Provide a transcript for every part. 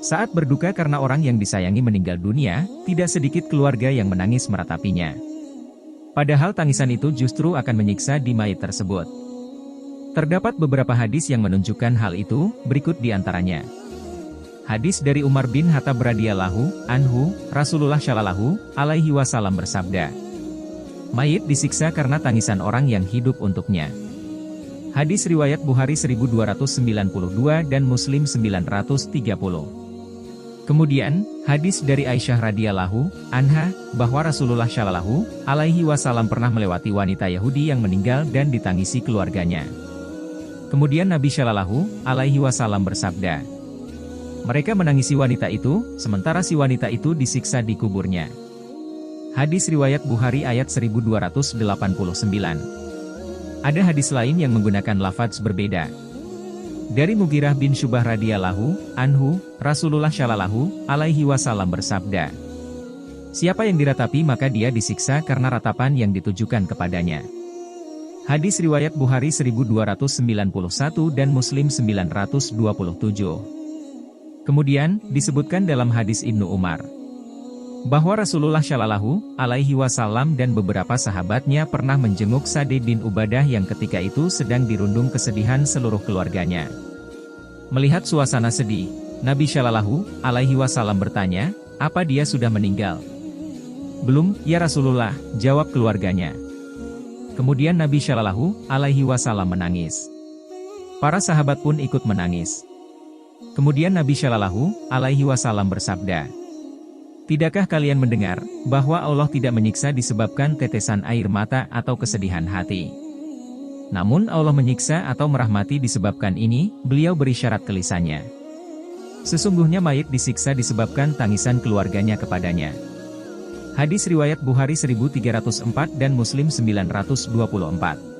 Saat berduka karena orang yang disayangi meninggal dunia, tidak sedikit keluarga yang menangis meratapinya. Padahal tangisan itu justru akan menyiksa di mayit tersebut. Terdapat beberapa hadis yang menunjukkan hal itu, berikut di antaranya. Hadis dari Umar bin Khattab radhiyallahu anhu, Rasulullah shallallahu alaihi wasallam bersabda, mayit disiksa karena tangisan orang yang hidup untuknya. Hadis riwayat Bukhari 1292 dan Muslim 930. Kemudian, hadis dari Aisyah radhiyallahu anha, bahwa Rasulullah shallallahu alaihi wasallam pernah melewati wanita Yahudi yang meninggal dan ditangisi keluarganya. Kemudian Nabi shallallahu alaihi wasallam bersabda, mereka menangisi wanita itu, sementara si wanita itu disiksa di kuburnya. Hadis riwayat Bukhari ayat 1289. Ada hadis lain yang menggunakan lafaz berbeda. Dari Mughirah bin Syu'bah radhiyallahu anhu, Rasulullah shallallahu alaihi wasallam bersabda, siapa yang diratapi maka dia disiksa karena ratapan yang ditujukan kepadanya. Hadis riwayat Bukhari 1291 dan Muslim 927. Kemudian, disebutkan dalam hadis Ibnu Umar, bahwa Rasulullah shallallahu alaihi wasallam dan beberapa sahabatnya pernah menjenguk Sa'd bin Ubadah yang ketika itu sedang dirundung kesedihan seluruh keluarganya. Melihat suasana sedih, Nabi shallallahu alaihi wasallam bertanya, apa dia sudah meninggal? Belum, ya Rasulullah, jawab keluarganya. Kemudian Nabi shallallahu alaihi wasallam menangis. Para sahabat pun ikut menangis. Kemudian Nabi shallallahu alaihi wasallam bersabda, tidakkah kalian mendengar, bahwa Allah tidak menyiksa disebabkan tetesan air mata atau kesedihan hati? Namun Allah menyiksa atau merahmati disebabkan ini, beliau beri syarat ke lisannya. Sesungguhnya mayit disiksa disebabkan tangisan keluarganya kepadanya. Hadis riwayat Bukhari 1304 dan Muslim 924.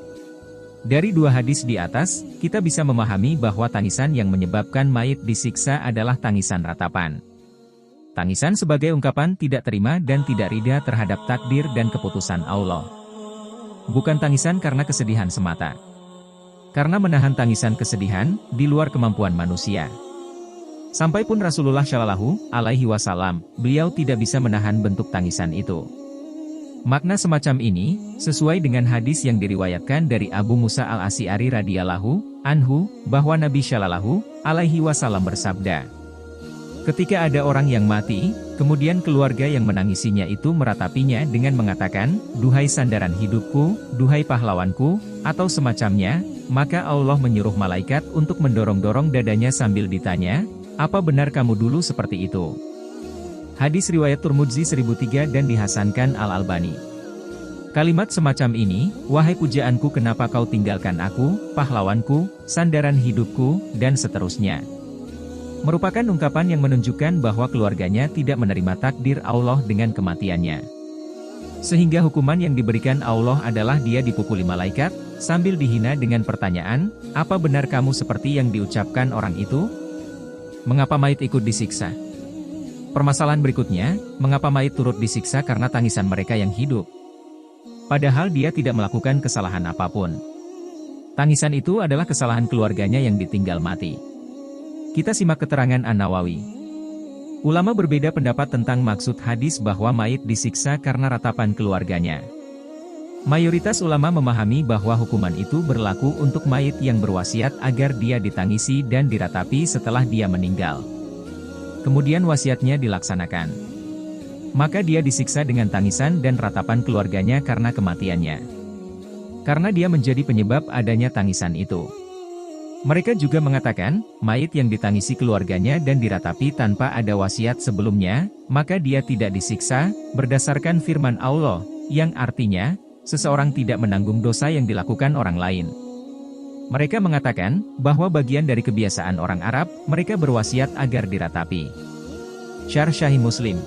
Dari dua hadis di atas, kita bisa memahami bahwa tangisan yang menyebabkan mayit disiksa adalah tangisan ratapan. Tangisan sebagai ungkapan tidak terima dan tidak ridha terhadap takdir dan keputusan Allah. Bukan tangisan karena kesedihan semata. Karena menahan tangisan kesedihan, di luar kemampuan manusia. Sampai pun Rasulullah shallallahu alaihi wasallam, beliau tidak bisa menahan bentuk tangisan itu. Makna semacam ini, sesuai dengan hadis yang diriwayatkan dari Abu Musa al-Asy'ari radhiyallahu anhu, bahwa Nabi shallallahu alaihi wasallam bersabda, ketika ada orang yang mati, kemudian keluarga yang menangisinya itu meratapinya dengan mengatakan, duhai sandaran hidupku, duhai pahlawanku, atau semacamnya, maka Allah menyuruh malaikat untuk mendorong-dorong dadanya sambil ditanya, apa benar kamu dulu seperti itu? Hadis riwayat Tirmidzi 1003 dan dihasankan Al-Albani. Kalimat semacam ini, wahai pujaanku kenapa kau tinggalkan aku, pahlawanku, sandaran hidupku, dan seterusnya. Merupakan ungkapan yang menunjukkan bahwa keluarganya tidak menerima takdir Allah dengan kematiannya. Sehingga hukuman yang diberikan Allah adalah dia dipukuli malaikat, sambil dihina dengan pertanyaan, apa benar kamu seperti yang diucapkan orang itu? Mengapa mayit ikut disiksa? Permasalahan berikutnya, mengapa mayit turut disiksa karena tangisan mereka yang hidup? Padahal dia tidak melakukan kesalahan apapun. Tangisan itu adalah kesalahan keluarganya yang ditinggal mati. Kita simak keterangan An-Nawawi. Ulama berbeda pendapat tentang maksud hadis bahwa mayit disiksa karena ratapan keluarganya. Mayoritas ulama memahami bahwa hukuman itu berlaku untuk mayit yang berwasiat agar dia ditangisi dan diratapi setelah dia meninggal. Kemudian wasiatnya dilaksanakan. Maka dia disiksa dengan tangisan dan ratapan keluarganya karena kematiannya. Karena dia menjadi penyebab adanya tangisan itu. Mereka juga mengatakan, mayit yang ditangisi keluarganya dan diratapi tanpa ada wasiat sebelumnya, maka dia tidak disiksa, berdasarkan firman Allah, yang artinya, seseorang tidak menanggung dosa yang dilakukan orang lain. Mereka mengatakan, bahwa bagian dari kebiasaan orang Arab, mereka berwasiat agar diratapi. Syarh Sahih Muslim.